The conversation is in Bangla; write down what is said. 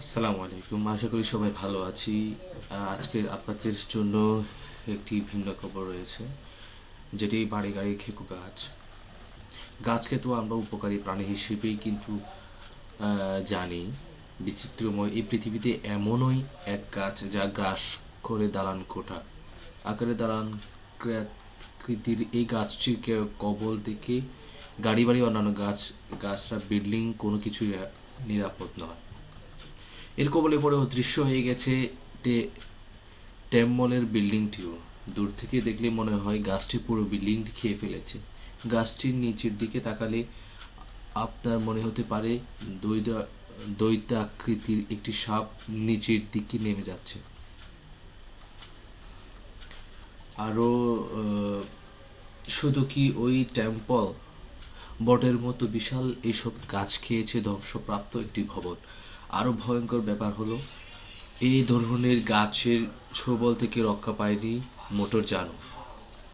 আসসালামু আলাইকুম, আশা করি সবাই ভালো আছি। আজকের আপনাদের জন্য একটি ভিন্ন খবর রয়েছে, যেটি বাড়ি গাড়ি খেকো গাছ। গাছকে তো আমরা উপকারী প্রাণী হিসেবেই কিন্তু জানি। বিচিত্রময় এই পৃথিবীতে এমনই এক গাছ যা গ্রাস করে দালান কোঠা আকারে দালান কৃতির এই গাছটির কবল থেকে গাড়ি বাড়ি অন্যান্য গাছরা বিল্ডিং কোনো কিছুই নিরাপদ নয়। এর কবলে পড়ে অদৃশ্য হয়ে গেছে ট্যামমলের বিল্ডিংটিও। দূর থেকে দেখলে মনে হয় গাছটি পুরো বিল্ডিংটি খেয়ে ফেলেছে। গাছটির নিচের দিকে তাকালে আপনার মনে হতে পারে দৈত্যাকৃতির একটি সাপ নিচের দিকে নেমে যাচ্ছে। আরও শুধু কি ওই টেম্পল বটের মতো বিশাল এইসব গাছ খেয়েছে ধ্বংসপ্রাপ্ত একটি ভবন। আরও ভয়ঙ্কর ব্যাপার হলো, এই ধরনের গাছের ছোবল থেকে রক্ষা পায়নি মোটরযানও।